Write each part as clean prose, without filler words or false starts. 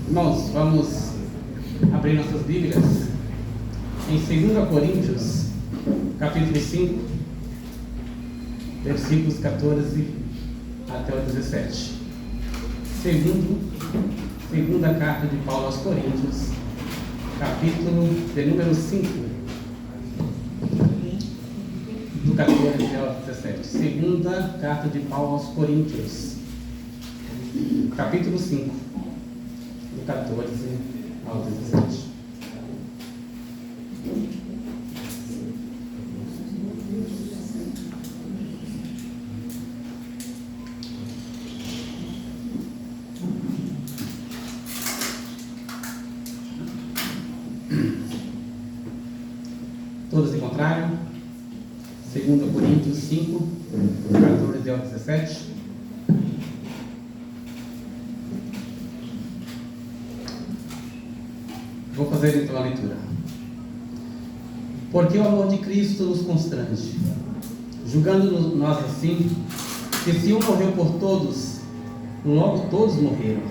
Irmãos, vamos abrir nossas Bíblias em 2 Coríntios, capítulo 5, versículos 14 até o 17. Segunda carta de Paulo aos Coríntios, capítulo de número 5, do 14 ao 17. Segunda carta de Paulo aos Coríntios, capítulo 5. Do 14 ao 17. Todos encontraram? 2 Coríntios 5, do 14 ao 17. Vou fazer então a leitura. Porque o amor de Cristo nos constrange, julgando nós assim, que se um morreu por todos, logo todos morreram.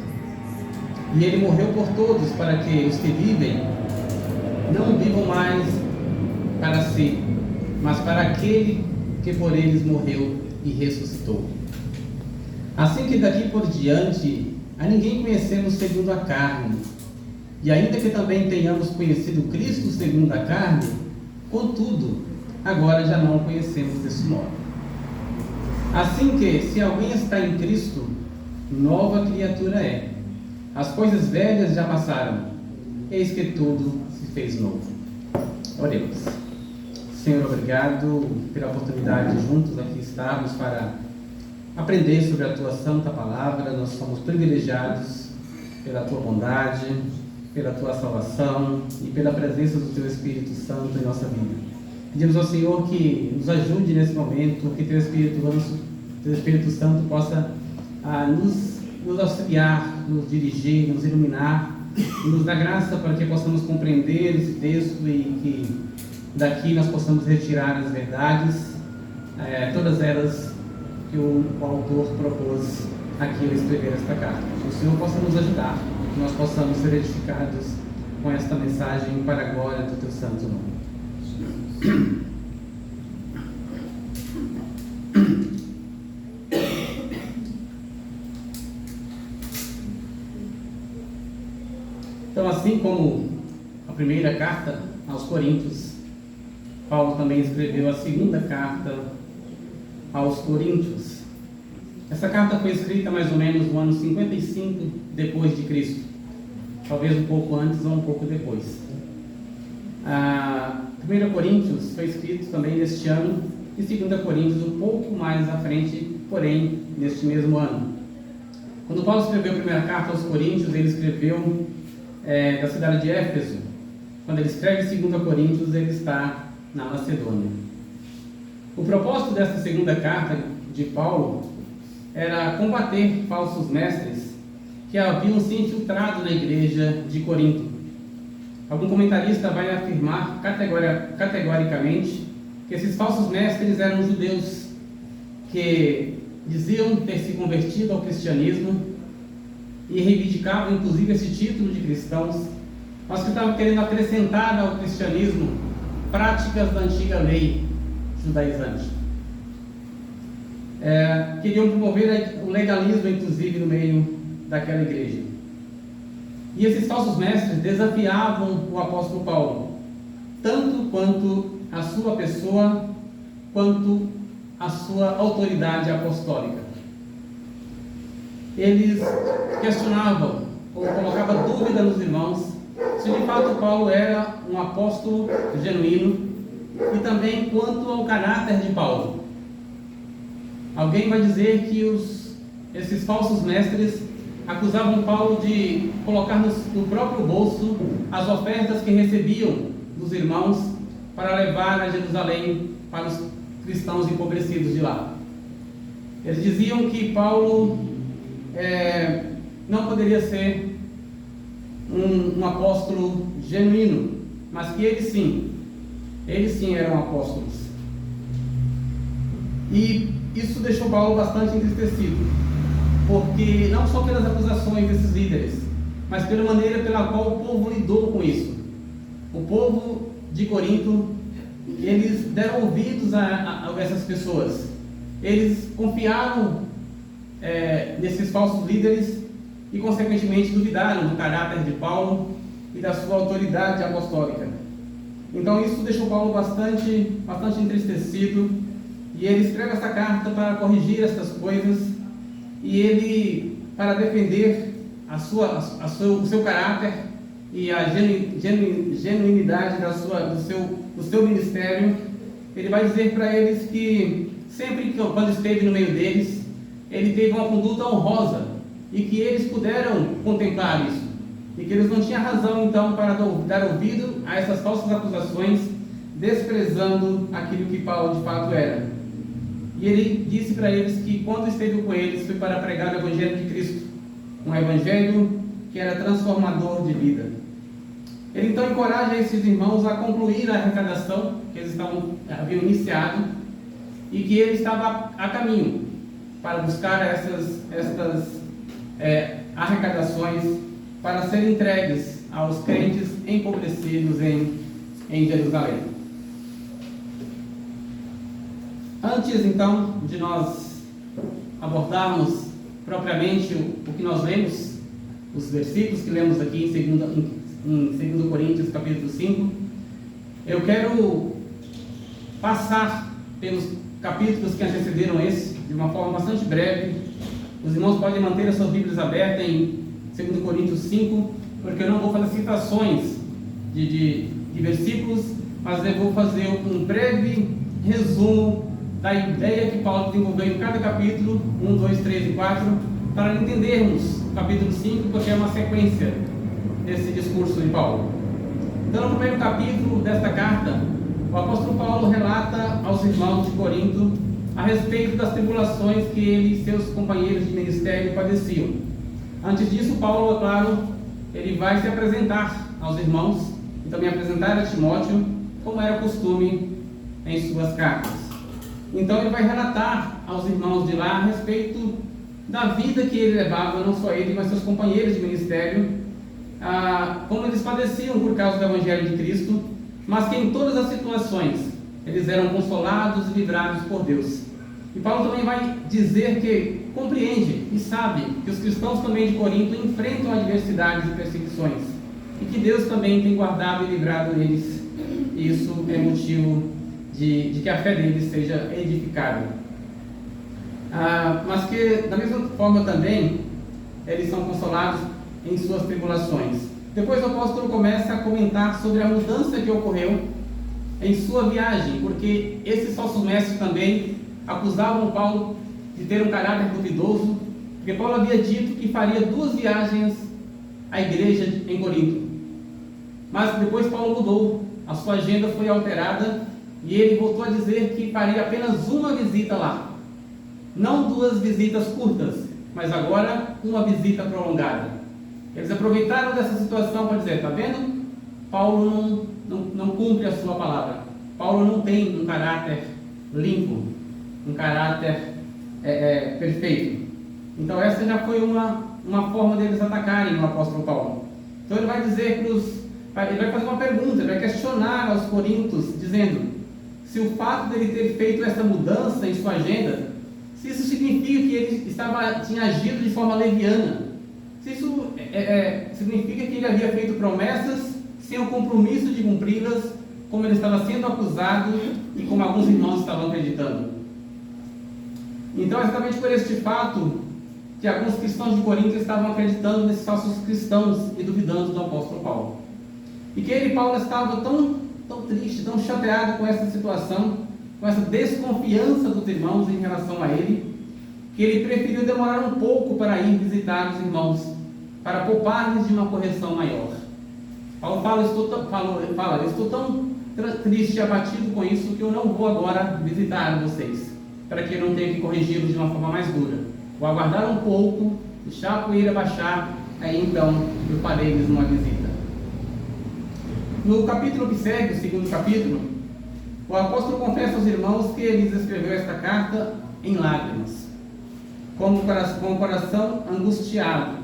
E ele morreu por todos, para que os que vivem não vivam mais para si, mas para aquele que por eles morreu e ressuscitou. Assim que daqui por diante a ninguém conhecemos segundo a carne. E ainda que também tenhamos conhecido Cristo segundo a carne, contudo, agora já não o conhecemos desse modo. Assim que, se alguém está em Cristo, nova criatura é. As coisas velhas já passaram, eis que tudo se fez novo. Oremos. Senhor, obrigado pela oportunidade de juntos aqui estarmos para aprender sobre a Tua Santa Palavra. Nós somos privilegiados pela Tua bondade, pela Tua salvação e pela presença do Teu Espírito Santo em nossa vida. Pedimos ao Senhor que nos ajude nesse momento, que Teu Espírito Santo possa nos auxiliar, nos dirigir, nos iluminar, e nos dar graça para que possamos compreender esse texto e que daqui nós possamos retirar as verdades, todas elas que o autor propôs aqui ao escrever esta carta. Que o Senhor possa nos ajudar, que nós possamos ser edificados com esta mensagem para a glória do Teu santo nome. Então, assim como a primeira carta aos Coríntios, Paulo também escreveu a segunda carta aos Coríntios. Essa carta foi escrita mais ou menos no ano 55 depois de Cristo, talvez um pouco antes ou um pouco depois. A 1 Coríntios foi escrito também neste ano e 2 Coríntios um pouco mais à frente, porém neste mesmo ano. Quando Paulo escreveu a primeira carta aos Coríntios, ele escreveu da cidade de Éfeso. Quando ele escreve 2 Coríntios, ele está na Macedônia. O propósito desta segunda carta de Paulo era combater falsos mestres que haviam se infiltrado na igreja de Corinto. Algum comentarista vai afirmar categoricamente que esses falsos mestres eram judeus que diziam ter se convertido ao cristianismo e reivindicavam inclusive esse título de cristãos, mas que estavam querendo acrescentar ao cristianismo práticas da antiga lei judaizante. Queriam promover o legalismo, inclusive, no meio daquela igreja. E esses falsos mestres desafiavam o apóstolo Paulo, tanto quanto a sua pessoa, quanto a sua autoridade apostólica. Eles questionavam ou colocavam dúvida nos irmãos se de fato Paulo era um apóstolo genuíno e também quanto ao caráter de Paulo. Alguém vai dizer que esses falsos mestres acusavam Paulo de colocar no próprio bolso as ofertas que recebiam dos irmãos para levar a Jerusalém para os cristãos empobrecidos de lá. Eles diziam que Paulo não poderia ser um apóstolo genuíno, mas que eles sim eram apóstolos. E isso deixou Paulo bastante entristecido, porque não só pelas acusações desses líderes, mas pela maneira pela qual o povo lidou com isso. O povo de Corinto, eles deram ouvidos a essas pessoas, eles confiaram nesses falsos líderes e consequentemente duvidaram do caráter de Paulo e da sua autoridade apostólica. Então isso deixou Paulo bastante entristecido, e ele escreve essa carta para corrigir essas coisas, e ele, para defender o seu caráter e a genuinidade do seu ministério, ele vai dizer para eles que sempre quando esteve no meio deles, ele teve uma conduta honrosa, e que eles puderam contemplar isso, e que eles não tinham razão então para dar ouvido a essas falsas acusações, desprezando aquilo que Paulo de fato era. E ele disse para eles que quando esteve com eles foi para pregar o Evangelho de Cristo, um Evangelho que era transformador de vida. Ele então encoraja esses irmãos a concluir a arrecadação que eles haviam iniciado, e que ele estava a caminho para buscar estas arrecadações para serem entregues aos crentes empobrecidos em Jerusalém. Antes então de nós abordarmos propriamente o que nós lemos, os versículos que lemos aqui em 2 Coríntios capítulo 5, eu quero passar pelos capítulos que antecederam esse de uma forma bastante breve. Os irmãos podem manter as suas Bíblias abertas em 2 Coríntios 5, porque eu não vou fazer citações de versículos, mas eu vou fazer um breve resumo da ideia que Paulo desenvolveu em cada capítulo, 1, 2, 3 e 4, para entendermos o capítulo 5, porque é uma sequência desse discurso de Paulo. Então, no primeiro capítulo desta carta, o apóstolo Paulo relata aos irmãos de Corinto a respeito das tribulações que ele e seus companheiros de ministério padeciam. Antes disso, Paulo, é claro, ele vai se apresentar aos irmãos e também apresentar a Timóteo, como era costume em suas cartas. Então ele vai relatar aos irmãos de lá a respeito da vida que ele levava, não só ele, mas seus companheiros de ministério, como eles padeciam por causa do Evangelho de Cristo, mas que em todas as situações eles eram consolados e livrados por Deus. E Paulo também vai dizer que compreende e sabe que os cristãos também de Corinto enfrentam adversidades e perseguições, e que Deus também tem guardado e livrado eles. E isso é motivo de que a fé deles seja edificada. Mas que da mesma forma também eles são consolados em suas tribulações. Depois o apóstolo começa a comentar sobre a mudança que ocorreu em sua viagem, porque esses falsos mestres também acusavam Paulo de ter um caráter duvidoso, porque Paulo havia dito que faria 2 viagens à igreja em Corinto. Mas depois Paulo mudou, a sua agenda foi alterada, e ele voltou a dizer que faria apenas uma visita lá. Não 2 visitas curtas, mas agora uma visita prolongada. Eles aproveitaram dessa situação para dizer: está vendo? Paulo não cumpre a sua palavra. Paulo não tem um caráter limpo, um caráter perfeito. Então essa já foi uma forma deles atacarem o apóstolo Paulo. Então ele vai dizer ele vai fazer uma pergunta, ele vai questionar aos coríntios, dizendo se o fato dele ter feito essa mudança em sua agenda, se isso significa que ele tinha agido de forma leviana, se isso significa que ele havia feito promessas sem o compromisso de cumpri-las, como ele estava sendo acusado e como alguns irmãos estavam acreditando. Então, exatamente por este fato que alguns cristãos de Corinto estavam acreditando nesses falsos cristãos e duvidando do apóstolo Paulo. E que Paulo, estava tão triste, tão chateado com essa situação, com essa desconfiança dos irmãos em relação a ele, que ele preferiu demorar um pouco para ir visitar os irmãos, para poupar-lhes de uma correção maior. Paulo fala: eu estou tão triste e abatido com isso que eu não vou agora visitar vocês, para que eu não tenha que corrigi-los de uma forma mais dura. Vou aguardar um pouco, deixar a poeira baixar, aí então eu farei-lhes uma visita. No capítulo que segue, o segundo capítulo, o apóstolo confessa aos irmãos que ele escreveu esta carta em lágrimas, com o coração angustiado,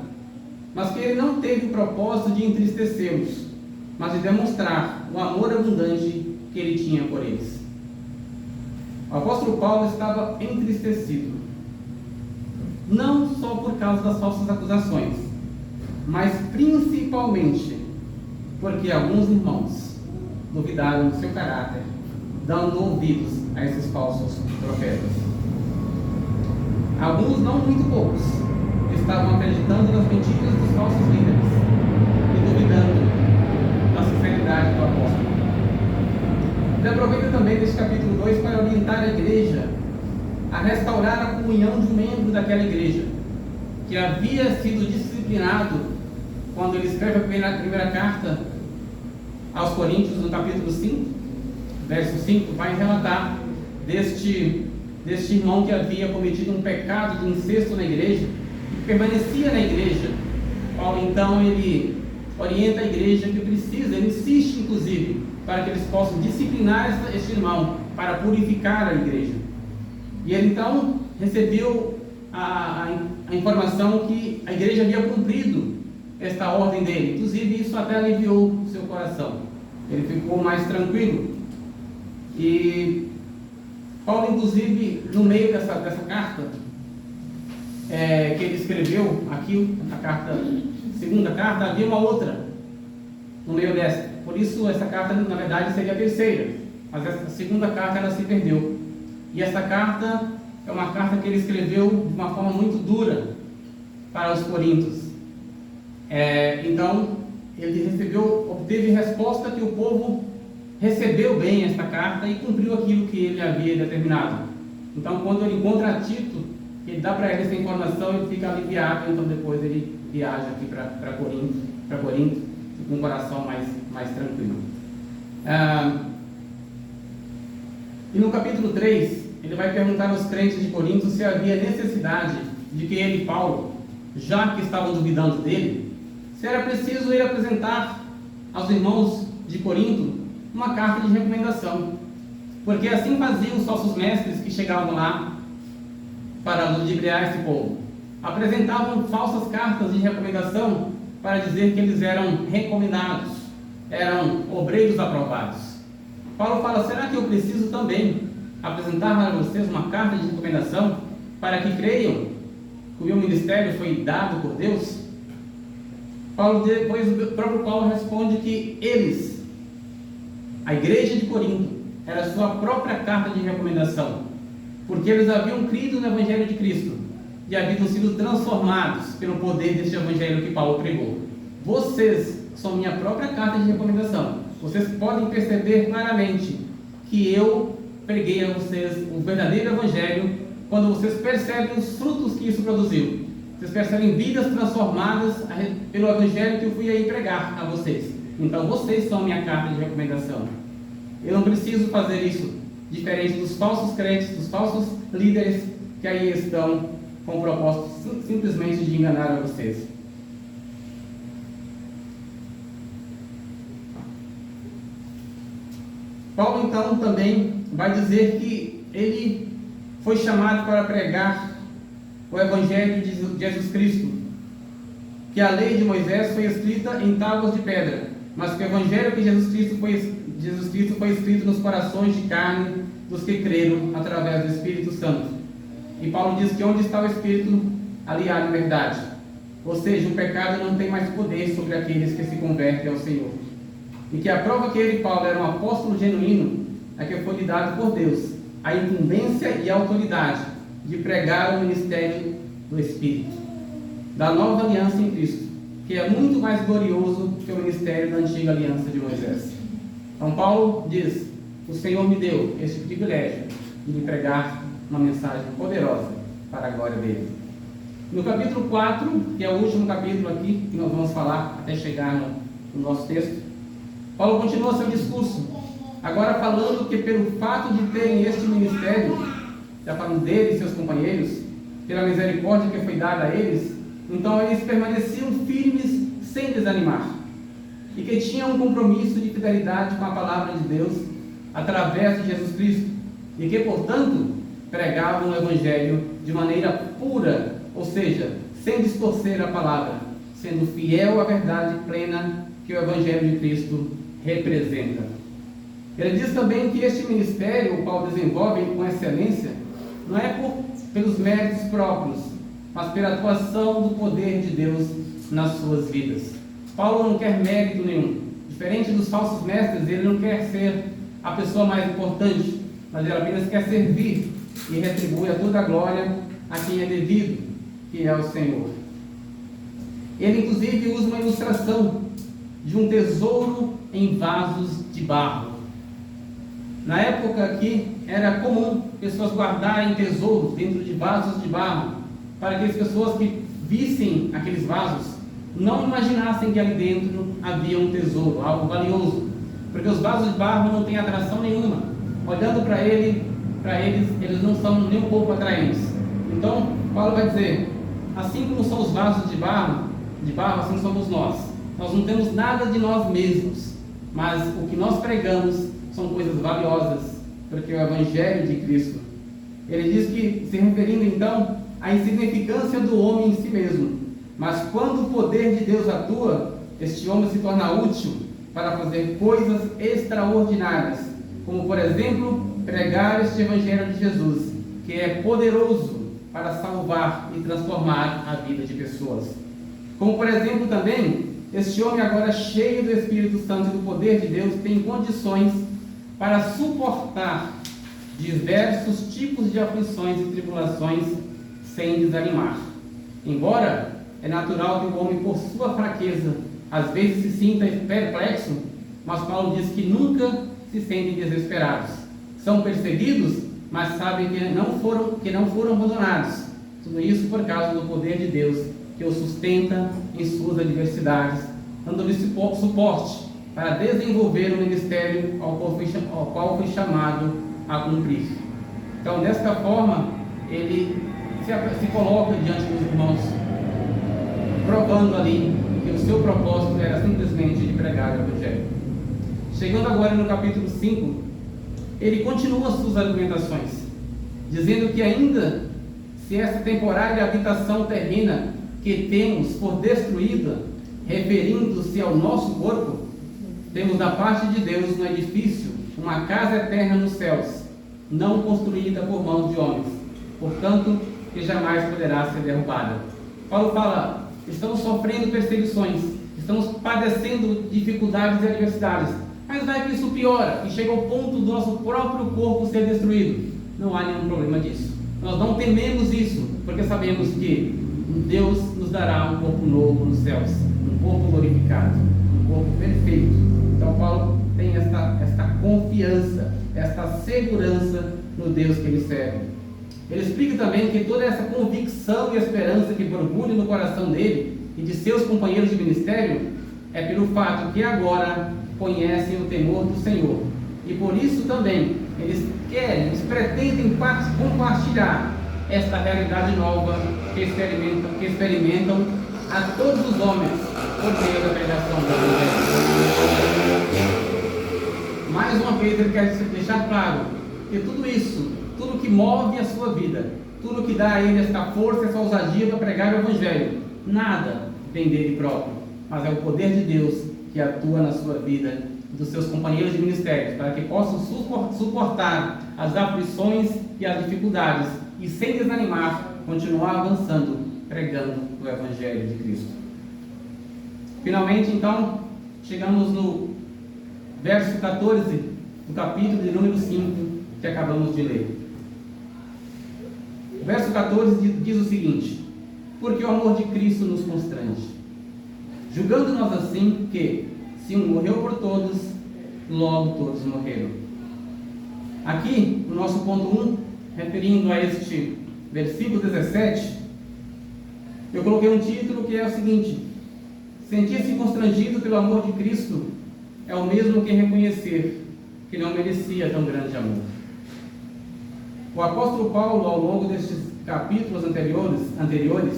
mas que ele não teve o propósito de entristecê-los, mas de demonstrar o amor abundante que ele tinha por eles. O apóstolo Paulo estava entristecido, não só por causa das falsas acusações, mas principalmente porque alguns irmãos duvidaram do seu caráter, dando ouvidos a esses falsos profetas. Alguns, não muito poucos, estavam acreditando nas mentiras dos falsos líderes e duvidando da sinceridade do apóstolo. Ele aproveita também deste capítulo 2 para orientar a igreja a restaurar a comunhão de um membro daquela igreja, que havia sido disciplinado quando ele escreve a primeira carta aos Coríntios, no capítulo 5, verso 5, vai relatar deste irmão que havia cometido um pecado de incesto na igreja, que permanecia na igreja. Paulo então ele orienta a igreja que precisa, ele insiste inclusive, para que eles possam disciplinar este irmão, para purificar a igreja. E ele então recebeu a informação que a igreja havia cumprido esta ordem dele, inclusive isso até aliviou o seu coração, ele ficou mais tranquilo. E Paulo, inclusive, no meio dessa carta que ele escreveu aqui, a segunda carta, havia uma outra no meio dessa. Por isso, essa carta, na verdade, seria a terceira. Mas essa segunda carta, ela se perdeu. E essa carta é uma carta que ele escreveu de uma forma muito dura para os coríntios. Então, ele obteve resposta que o povo recebeu bem esta carta e cumpriu aquilo que ele havia determinado. Então, quando ele encontra Tito, ele dá para ele essa informação, ele fica aliviado. Então, depois ele viaja aqui para Corinto, com um coração mais tranquilo. E no capítulo 3, ele vai perguntar aos crentes de Corinto se havia necessidade de que ele, Paulo, já que estavam duvidando dele, se era preciso ele apresentar aos irmãos de Corinto uma carta de recomendação, porque assim faziam os falsos mestres que chegavam lá para ludibriar esse povo. Apresentavam falsas cartas de recomendação para dizer que eles eram recomendados, eram obreiros aprovados. Paulo fala: será que eu preciso também apresentar para vocês uma carta de recomendação para que creiam que o meu ministério foi dado por Deus? Depois o próprio Paulo responde que eles, a igreja de Corinto, era a sua própria carta de recomendação, porque eles haviam crido no Evangelho de Cristo e haviam sido transformados pelo poder deste Evangelho que Paulo pregou. Vocês são minha própria carta de recomendação. Vocês podem perceber claramente que eu preguei a vocês o verdadeiro Evangelho quando vocês percebem os frutos que isso produziu. Vocês percebem vidas transformadas pelo Evangelho que eu fui aí pregar a vocês. Então vocês são minha carta de recomendação. Eu não preciso fazer isso diferente dos falsos crentes, dos falsos líderes que aí estão com o propósito simplesmente de enganar a vocês. Paulo então também vai dizer que ele foi chamado para pregar o Evangelho de Jesus Cristo, que a lei de Moisés foi escrita em tábuas de pedra, mas que o Evangelho de Jesus Cristo foi escrito nos corações de carne dos que creram através do Espírito Santo. E Paulo diz que onde está o Espírito, ali há liberdade. Ou seja, o pecado não tem mais poder sobre aqueles que se convertem ao Senhor. E que a prova que ele, Paulo, era um apóstolo genuíno é que foi lhe dado por Deus a incumbência e a autoridade de pregar o ministério do Espírito, da nova aliança em Cristo, que é muito mais glorioso que o ministério da antiga aliança de Moisés. Então Paulo diz: o Senhor me deu este privilégio de lhe pregar uma mensagem poderosa para a glória dele. No capítulo 4, que é o último capítulo aqui, que nós vamos falar até chegar no nosso texto, Paulo continua seu discurso, agora falando que pelo fato de terem este ministério, já falando dele e seus companheiros, pela misericórdia que foi dada a eles, Então eles permaneciam firmes sem desanimar, e que tinham um compromisso de fidelidade com a palavra de Deus através de Jesus Cristo, e que, portanto, pregavam o Evangelho de maneira pura, ou seja, sem distorcer a palavra, sendo fiel à verdade plena que o Evangelho de Cristo representa. Ele diz também que este ministério, o qual desenvolve com excelência, não é pelos méritos próprios, mas pela atuação do poder de Deus nas suas vidas. Paulo não quer mérito nenhum. Diferente dos falsos mestres, ele não quer ser a pessoa mais importante, mas ele apenas quer servir e retribui a toda a glória a quem é devido, que é o Senhor. Ele inclusive usa uma ilustração de um tesouro em vasos de barro. Na época aqui era comum pessoas guardarem tesouros dentro de vasos de barro, para que as pessoas que vissem aqueles vasos não imaginassem que ali dentro havia um tesouro, algo valioso, porque os vasos de barro não têm atração nenhuma. Olhando para eles não são nem um pouco atraentes. Então Paulo vai dizer: assim como são os vasos de barro, assim somos nós. Nós não temos nada de nós mesmos, mas o que nós pregamos são coisas valiosas, porque é o Evangelho de Cristo. Ele diz que, se referindo então à insignificância do homem em si mesmo, mas quando o poder de Deus atua, este homem se torna útil para fazer coisas extraordinárias, como por exemplo, pregar este Evangelho de Jesus, que é poderoso para salvar e transformar a vida de pessoas. Como por exemplo também, este homem agora cheio do Espírito Santo e do poder de Deus tem condições para suportar diversos tipos de aflições e tribulações sem desanimar. Embora é natural que o homem, por sua fraqueza, às vezes se sinta perplexo, mas Paulo diz que nunca se sentem desesperados. São perseguidos, mas sabem que não foram abandonados. Tudo isso por causa do poder de Deus, que os sustenta em suas adversidades, dando-lhe suporte para desenvolver o ministério ao qual foi chamado a cumprir. Então, desta forma, ele se coloca diante dos irmãos, provando ali que o seu propósito era simplesmente de pregar o Evangelho. Chegando agora no capítulo 5, ele continua suas argumentações, dizendo que ainda se essa temporária habitação terrena que temos for destruída, referindo-se ao nosso corpo, temos da parte de Deus no edifício uma casa eterna nos céus, não construída por mãos de homens, portanto, que jamais poderá ser derrubada. Paulo fala: estamos sofrendo perseguições, estamos padecendo dificuldades e adversidades, mas vai que isso piora e chega ao ponto do nosso próprio corpo ser destruído. Não há nenhum problema disso. Nós não tememos isso, porque sabemos que Deus nos dará um corpo novo nos céus, um corpo glorificado, um corpo perfeito. Então Paulo tem esta confiança, esta segurança no Deus que ele serve. Ele explica também que toda essa convicção e esperança que borbulha no coração dele e de seus companheiros de ministério é pelo fato que agora conhecem o temor do Senhor. E por isso também eles pretendem compartilhar esta realidade nova que experimentam a todos os homens por meio da pregação do Evangelho. Mais uma vez ele quer deixar claro que tudo isso, tudo que move a sua vida, tudo que dá a ele esta força, essa ousadia para pregar o Evangelho, nada vem dele próprio, mas é o poder de Deus que atua na sua vida, dos seus companheiros de ministério, para que possam suportar as aflições e as dificuldades e, sem desanimar, continuar avançando, pregando o Evangelho de Cristo. Finalmente, então, chegamos no verso 14 do capítulo de número 5 que acabamos de ler. O verso 14 diz o seguinte: porque o amor de Cristo nos constrange, julgando nós assim que, se um morreu por todos, logo todos morreram. Aqui, no nosso ponto 1, referindo a este versículo 17, eu coloquei um título que é o seguinte: sentir-se constrangido pelo amor de Cristo é o mesmo que reconhecer que não merecia tão grande amor. O apóstolo Paulo, ao longo destes capítulos anteriores,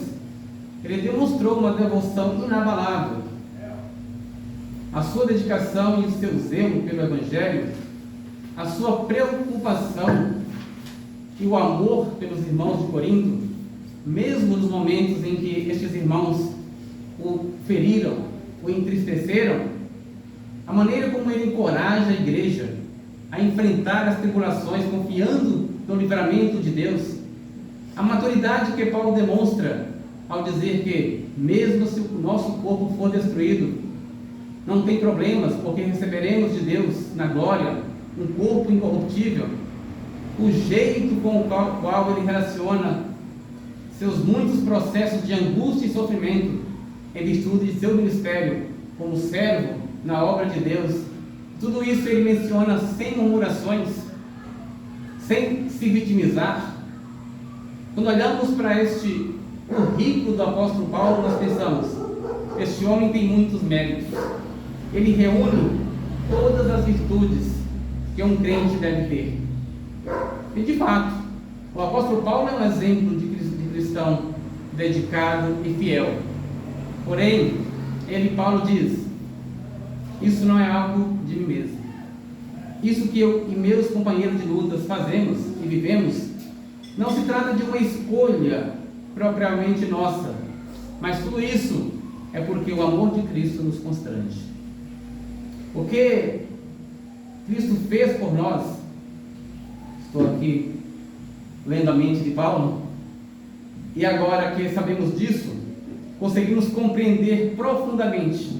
ele demonstrou uma devoção inabalável. A sua dedicação e o seu zelo pelo Evangelho, a sua preocupação e o amor pelos irmãos de Corinto, mesmo nos momentos em que estes irmãos o feriram, o entristeceram, a maneira como ele encoraja a igreja a enfrentar as tribulações confiando no livramento de Deus, a maturidade que Paulo demonstra ao dizer que, mesmo se o nosso corpo for destruído, não tem problemas, porque receberemos de Deus, na glória, um corpo incorruptível. O jeito com o qual ele relaciona seus muitos processos de angústia e sofrimento em virtude de seu ministério como servo na obra de Deus, tudo isso ele menciona sem murmurações, sem se vitimizar. Quando olhamos para este currículo do apóstolo Paulo, nós pensamos: este homem tem muitos méritos, ele reúne todas as virtudes que um crente deve ter. E de fato, o apóstolo Paulo é um exemplo de cristão dedicado e fiel. Porém, Paulo diz: isso não é algo de mim mesmo. Isso que eu e meus companheiros de lutas fazemos e vivemos, não se trata de uma escolha propriamente nossa, mas tudo isso é porque o amor de Cristo nos constrange. O que Cristo fez por nós, estou aqui lendo a mente de Paulo, e agora que sabemos disso, conseguimos compreender profundamente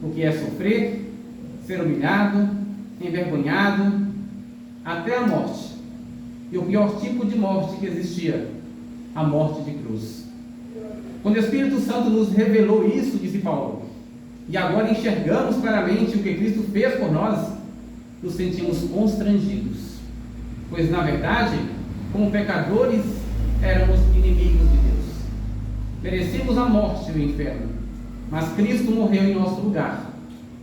o que é sofrer, ser humilhado, envergonhado, até a morte, e o pior tipo de morte que existia, a morte de cruz. Quando o Espírito Santo nos revelou isso, disse Paulo, e agora enxergamos claramente o que Cristo fez por nós, nos sentimos constrangidos, pois na verdade, como pecadores, éramos inimigos de Deus. Merecíamos a morte e o inferno, mas Cristo morreu em nosso lugar.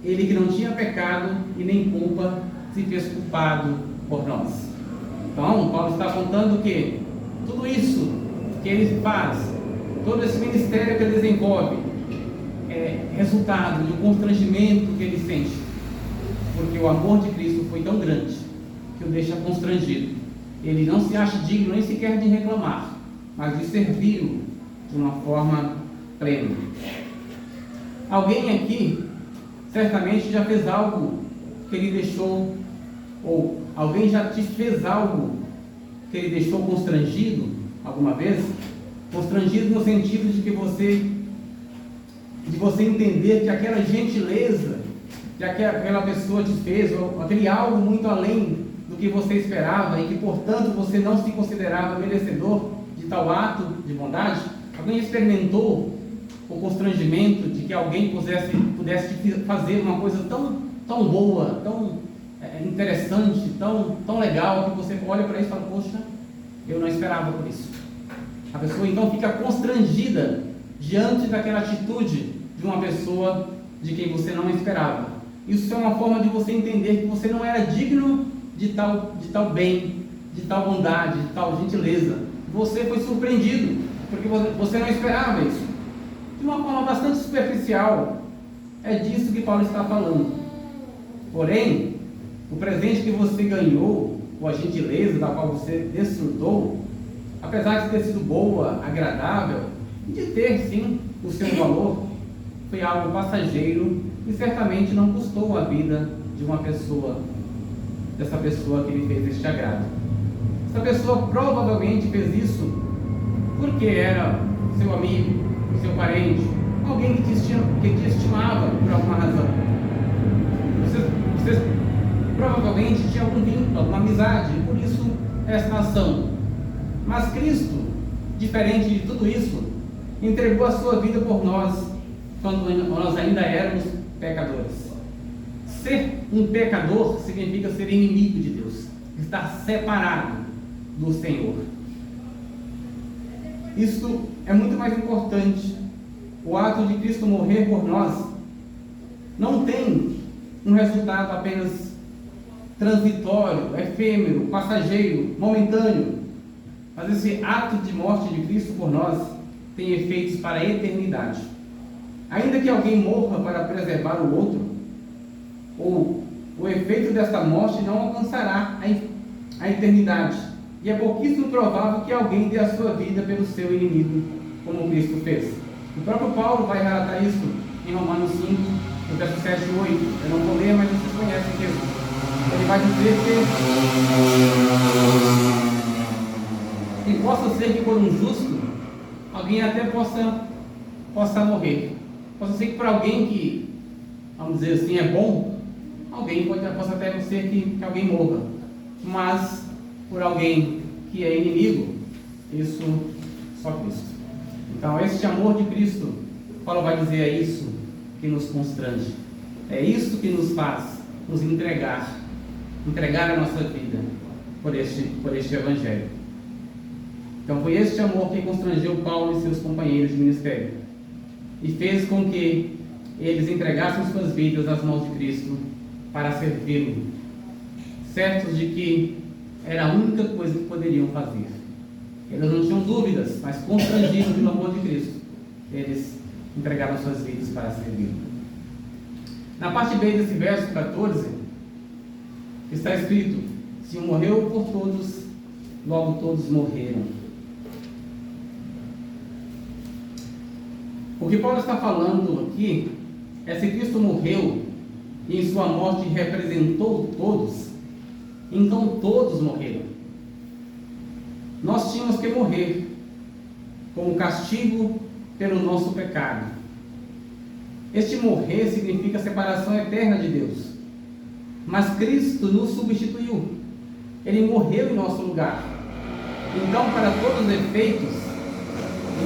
Ele que não tinha pecado e nem culpa, se fez culpado por nós. Então, Paulo está contando que tudo isso que ele faz, todo esse ministério que ele desenvolve, é resultado de um constrangimento que ele sente, porque o amor de Cristo foi tão grande que o deixa constrangido. Ele não se acha digno nem sequer de reclamar, mas de servi-lo de uma forma plena. Alguém aqui certamente já fez algo que ele deixou, ou alguém já te fez algo que ele deixou constrangido alguma vez? Constrangido no sentido de você entender que aquela gentileza que aquela pessoa te fez, ou aquele algo muito além do que você esperava, e que portanto você não se considerava merecedor de tal ato de bondade. Alguém experimentou o constrangimento de que alguém pudesse fazer uma coisa tão boa, tão interessante, tão legal, que você olha para isso e fala: poxa, eu não esperava por isso. A pessoa então fica constrangida diante daquela atitude de uma pessoa de quem você não esperava. Isso é uma forma de você entender que você não era digno de tal bem, de tal bondade, de tal gentileza. Você foi surpreendido, porque você não esperava isso. De uma forma bastante superficial, é disso que Paulo está falando. Porém, o presente que você ganhou, ou a gentileza da qual você desfrutou, apesar de ter sido boa, agradável, e de ter sim o seu valor, foi algo passageiro e certamente não custou a vida de uma pessoa, dessa pessoa que lhe fez este agrado. Essa pessoa provavelmente fez isso porque era seu amigo, seu parente, alguém que te estimava por alguma razão. Você provavelmente tinha algum vínculo, alguma amizade, e por isso essa ação. Mas Cristo, diferente de tudo isso, entregou a sua vida por nós quando nós ainda éramos pecadores. Ser um pecador significa ser inimigo de Deus, estar separado do Senhor. Isso é muito mais importante. O ato de Cristo morrer por nós não tem um resultado apenas transitório, efêmero, passageiro, momentâneo. Mas esse ato de morte de Cristo por nós tem efeitos para a eternidade. Ainda que alguém morra para preservar o outro, o efeito desta morte não alcançará a eternidade. E é pouquíssimo provável que alguém dê a sua vida pelo seu inimigo, como Cristo fez. O próprio Paulo vai relatar isso em Romanos 5, no verso 7 e 8. Eu não vou ler, mas vocês conhecem o texto. Ele vai dizer que possa ser que por um justo, alguém até possa morrer. Possa ser que por alguém que, vamos dizer assim, é bom, possa até ser que alguém morra. Mas por alguém que é inimigo, isso só Cristo. Então, este amor de Cristo, Paulo vai dizer, é isso que nos constrange. É isso que nos faz nos entregar a nossa vida por este Evangelho. Então, foi este amor que constrangeu Paulo e seus companheiros de ministério e fez com que eles entregassem suas vidas nas mãos de Cristo para servi-lo, certos de que era a única coisa que poderiam fazer. Eles não tinham dúvidas, mas constrangidos pelo amor de Cristo, eles entregaram suas vidas para servi-lo. Na parte B desse verso 14, está escrito: se um morreu por todos, logo todos morreram. O que Paulo está falando aqui é: se Cristo morreu e em sua morte representou todos, então todos morreram. Nós tínhamos que morrer como castigo pelo nosso pecado. Este morrer significa separação eterna de Deus. Mas Cristo nos substituiu. Ele morreu em nosso lugar. Então, para todos os efeitos,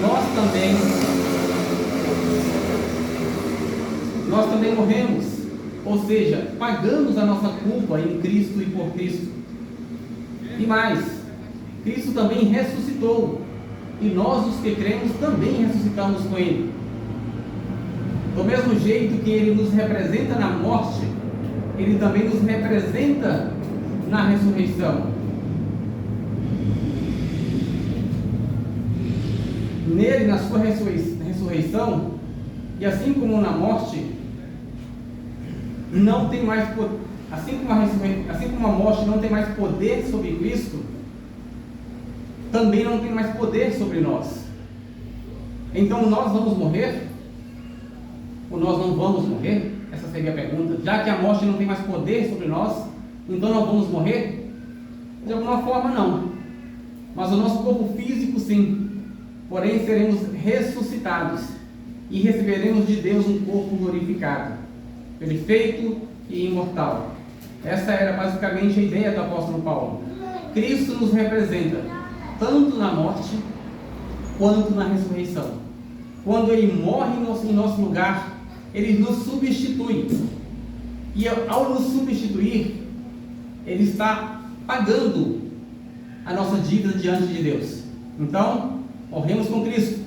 nós também morremos. Ou seja, pagamos a nossa culpa em Cristo e por Cristo. E mais, Cristo também ressuscitou. E nós, os que cremos, também ressuscitamos com Ele. Do mesmo jeito que Ele nos representa na morte, Ele também nos representa na ressurreição. Nele, na sua ressurreição, e assim como na morte, não tem mais assim como a morte não tem mais poder sobre Cristo, também não tem mais poder sobre nós. Então nós vamos morrer? Ou nós não vamos morrer? Essa seria a pergunta. Já que a morte não tem mais poder sobre nós, então nós vamos morrer? De alguma forma não. Mas o nosso corpo físico sim. Porém seremos ressuscitados e receberemos de Deus um corpo glorificado, perfeito e imortal. Essa era basicamente a ideia do apóstolo Paulo. Cristo nos representa tanto na morte quanto na ressurreição. Quando Ele morre em nosso lugar, Ele nos substitui. E ao nos substituir, Ele está pagando a nossa dívida diante de Deus. Então, morremos com Cristo.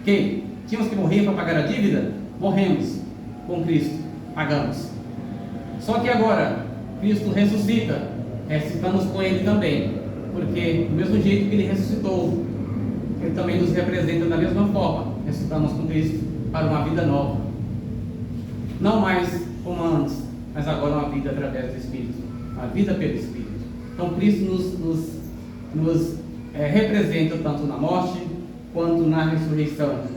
Ok? Tínhamos que morrer para pagar a dívida? Morremos com Cristo, pagamos. Só que agora, Cristo ressuscita, ressuscitamos com Ele também. Porque do mesmo jeito que Ele ressuscitou, Ele também nos representa da mesma forma. Ressuscitamos com Cristo para uma vida nova. Não mais como antes, mas agora uma vida através do Espírito. Uma vida pelo Espírito. Então Cristo nos representa tanto na morte quanto na ressurreição.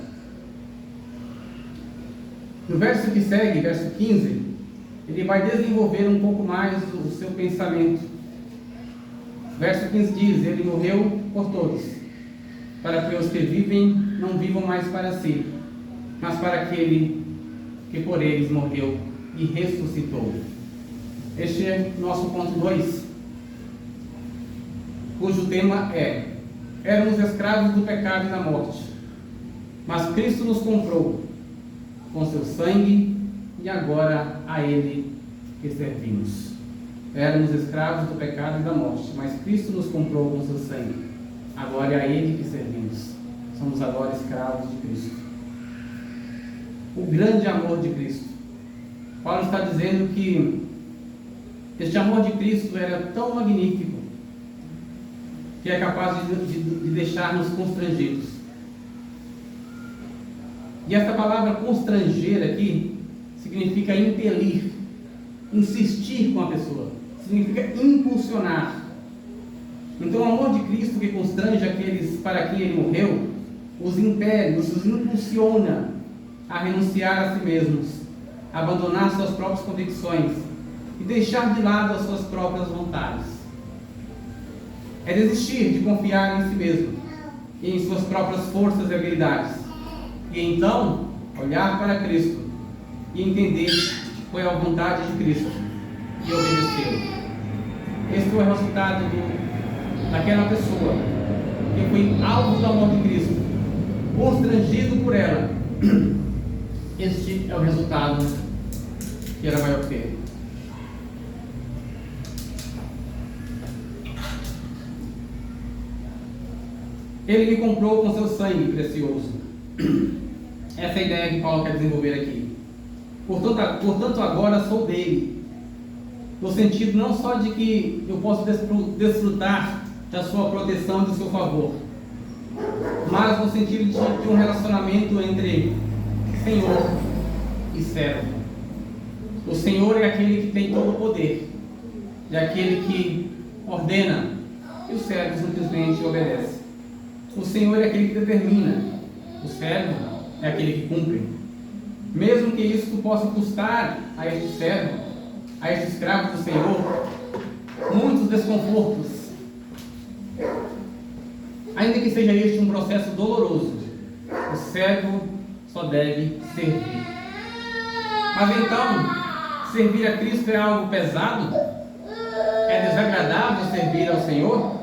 No verso que segue, verso 15, ele vai desenvolver um pouco mais o seu pensamento. Verso 15 diz: Ele morreu por todos, para que os que vivem não vivam mais para si, mas para aquele que por eles morreu e ressuscitou. Este é nosso ponto 2, cujo tema é: éramos escravos do pecado e da morte, mas Cristo nos comprou com seu sangue e agora a Ele que servimos. Éramos escravos do pecado e da morte, mas Cristo nos comprou com seu sangue. Agora é a Ele que servimos. Somos agora escravos de Cristo. O grande amor de Cristo. Paulo está dizendo que este amor de Cristo era tão magnífico que é capaz de deixar-nos constrangidos. E essa palavra constranger aqui significa impelir, insistir com a pessoa, significa impulsionar. Então o amor de Cristo que constrange aqueles para quem Ele morreu, os impele, os impulsiona a renunciar a si mesmos, abandonar suas próprias convicções e deixar de lado as suas próprias vontades. É desistir de confiar em si mesmo e em suas próprias forças e habilidades, e então olhar para Cristo e entender qual é a vontade de Cristo e obedecê-lo. Esse foi o resultado daquela pessoa que foi alvo do amor de Cristo, constrangido por ela. Este é o resultado que ela vai obter. Ele me comprou com seu sangue precioso. Essa é a ideia que Paulo quer desenvolver aqui. Portanto, agora sou dele, no sentido não só de que eu posso desfrutar da sua proteção e do seu favor, mas no sentido de um relacionamento entre Senhor e servo. O Senhor é aquele que tem todo o poder, é aquele que ordena, e o servo simplesmente obedece. O Senhor é aquele que determina, o servo é aquele que cumpre. Mesmo que isso possa custar a este servo, a este escravo do Senhor, muitos desconfortos, ainda que seja este um processo doloroso, o servo só deve servir. Mas então, servir a Cristo é algo pesado? É desagradável servir ao Senhor?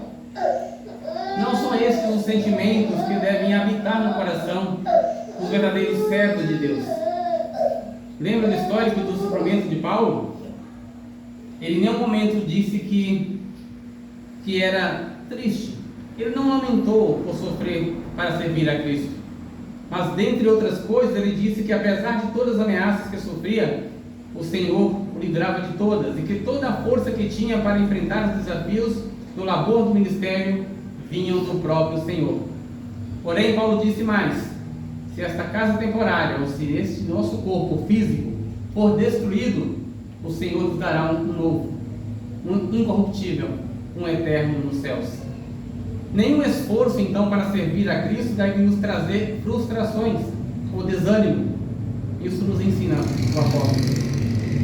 Não são estes os sentimentos que devem habitar no coração dos verdadeiros servos de Deus. Lembra do histórico do sofrimento de Paulo? Ele em nenhum momento disse que era triste. Ele não lamentou por sofrer para servir a Cristo. Mas, dentre outras coisas, ele disse que apesar de todas as ameaças que sofria, o Senhor o livrava de todas, e que toda a força que tinha para enfrentar os desafios do labor do ministério vinham do próprio Senhor. Porém, Paulo disse mais: se esta casa temporária, ou se este nosso corpo físico for destruído, o Senhor nos dará um novo, um incorruptível, um eterno nos céus. Nenhum esforço, então, para servir a Cristo deve nos trazer frustrações ou desânimo. Isso nos ensina o apóstolo.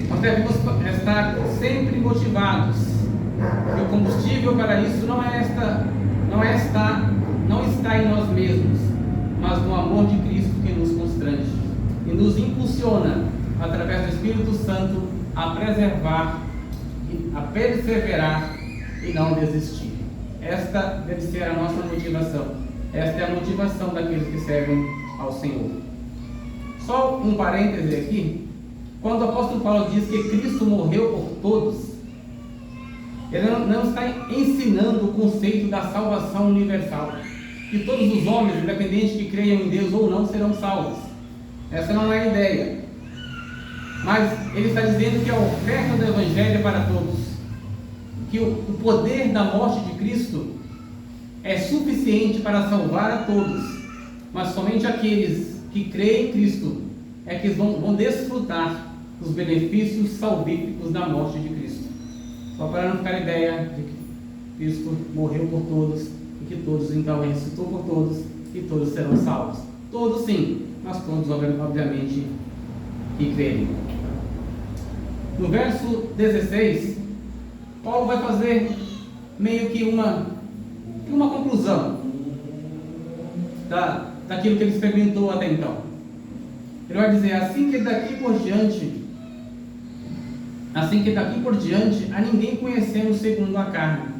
Nós devemos estar sempre motivados. E o combustível para isso não está em nós mesmos, mas no amor de Cristo que nos constrange e nos impulsiona, através do Espírito Santo, a preservar, a perseverar e não desistir. Esta deve ser a nossa motivação. Esta é a motivação daqueles que servem ao Senhor. Só um parêntese aqui. Quando o apóstolo Paulo diz que Cristo morreu por todos, ele não está ensinando o conceito da salvação universal, que todos os homens, independente que creiam em Deus ou não, serão salvos. Essa não é a ideia. Mas ele está dizendo que a oferta do Evangelho é para todos, que o poder da morte de Cristo é suficiente para salvar a todos, mas somente aqueles que creem em Cristo é que vão desfrutar dos benefícios salvíficos da morte de Cristo. Só para não ficar a ideia de que Cristo morreu por todos e que todos então ressuscitou por todos e todos serão salvos. Todos sim, mas todos obviamente que creem. No verso 16, Paulo vai fazer meio que uma conclusão daquilo que ele experimentou até então. Ele vai dizer: assim que daqui por diante a ninguém conhecemos segundo a carne.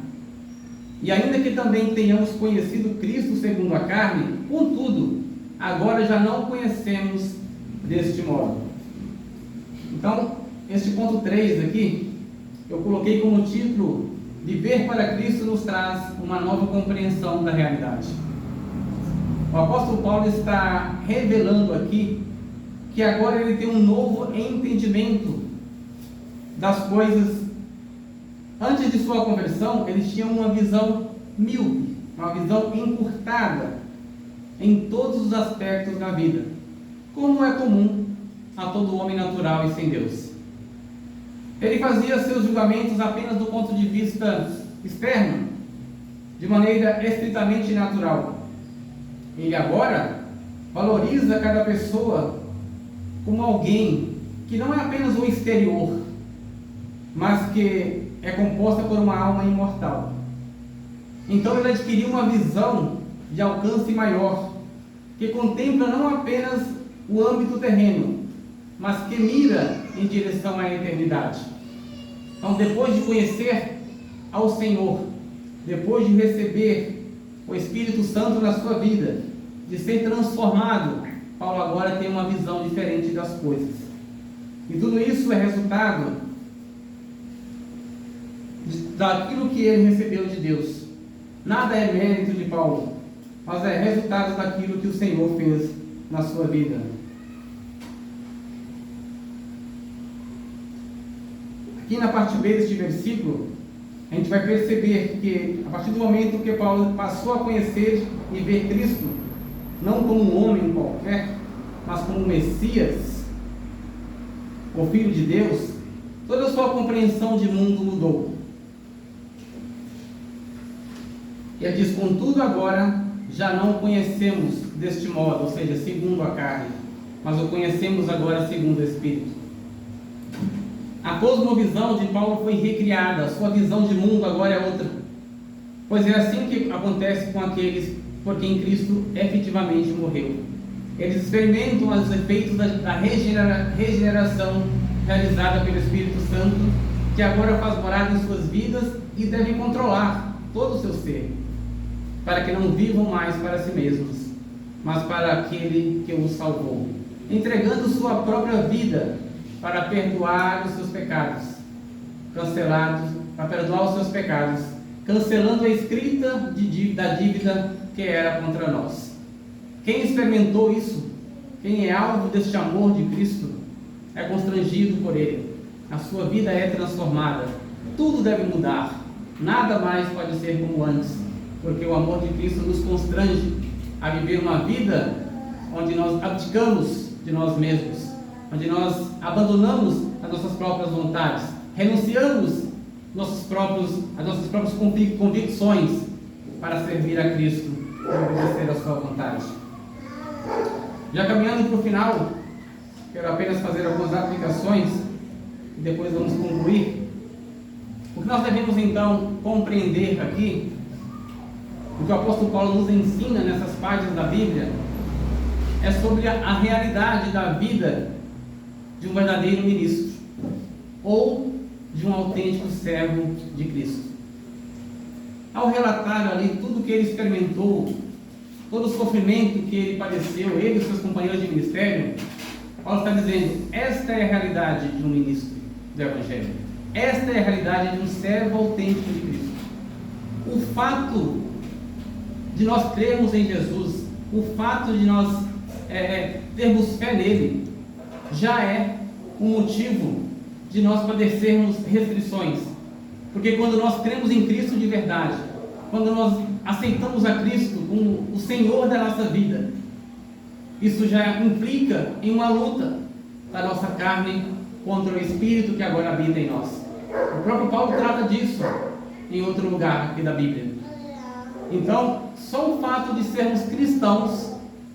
E ainda que também tenhamos conhecido Cristo segundo a carne, contudo, agora já não o conhecemos deste modo. Então, este ponto 3 aqui, eu coloquei como título: viver para Cristo nos traz uma nova compreensão da realidade. O apóstolo Paulo está revelando aqui que agora ele tem um novo entendimento das coisas. Antes de sua conversão, eles tinham uma visão míope, uma visão encurtada em todos os aspectos da vida. como é comum a todo homem natural e sem Deus. Ele fazia seus julgamentos apenas do ponto de vista externo, de maneira estritamente natural. Ele agora valoriza cada pessoa como alguém que não é apenas o exterior, mas que é composta por uma alma imortal. Então ele adquiriu uma visão de alcance maior, que contempla não apenas o âmbito terreno, mas que mira em direção à eternidade. Então, depois de conhecer ao Senhor, depois de receber o Espírito Santo na sua vida, de ser transformado, Paulo agora tem uma visão diferente das coisas. E tudo isso é resultado daquilo que ele recebeu de Deus. Nada é mérito de Paulo, mas é resultado daquilo que o Senhor fez na sua vida. Aqui na parte B deste versículo, a gente vai perceber que a partir do momento que Paulo passou a conhecer e ver Cristo, não como um homem qualquer, mas como um Messias, o Filho de Deus, toda a sua compreensão de mundo mudou. E ele diz: contudo agora já não o conhecemos deste modo, ou seja, segundo a carne, mas o conhecemos agora segundo o Espírito. A cosmovisão de Paulo foi recriada, a sua visão de mundo agora é outra. Pois é assim que acontece com aqueles por quem Cristo efetivamente morreu. Eles experimentam os efeitos da regeneração realizada pelo Espírito Santo, que agora faz morada em suas vidas e devem controlar todo o seu ser, para que não vivam mais para si mesmos, mas para aquele que os salvou, entregando sua própria vida para perdoar os seus pecados, para perdoar os seus pecados, cancelando a escrita da dívida que era contra nós. Quem experimentou isso, quem é alvo deste amor de Cristo, é constrangido por ele. A sua vida é transformada, tudo deve mudar, nada mais pode ser como antes, porque o amor de Cristo nos constrange a viver uma vida onde nós abdicamos de nós mesmos, onde nós abandonamos as nossas próprias vontades, renunciamos às nossas próprias convicções para servir a Cristo e obedecer a sua vontade. Já caminhando para o final, quero apenas fazer algumas aplicações e depois vamos concluir. O que nós devemos então compreender aqui, o que o apóstolo Paulo nos ensina nessas páginas da Bíblia, é sobre a realidade da vida de um verdadeiro ministro ou de um autêntico servo de Cristo. Ao relatar ali tudo que ele experimentou, todo o sofrimento que ele padeceu, ele e seus companheiros de ministério, Paulo está dizendo: esta é a realidade de um ministro do Evangelho, esta é a realidade de um servo autêntico de Cristo. O fato de nós crermos em Jesus, o fato de nós termos fé nele, já é um motivo de nós padecermos restrições, porque quando nós cremos em Cristo de verdade, quando nós aceitamos a Cristo como o Senhor da nossa vida, isso já implica em uma luta da nossa carne contra o Espírito que agora habita em nós. O próprio Paulo trata disso em outro lugar aqui da Bíblia. Então, só o fato de sermos cristãos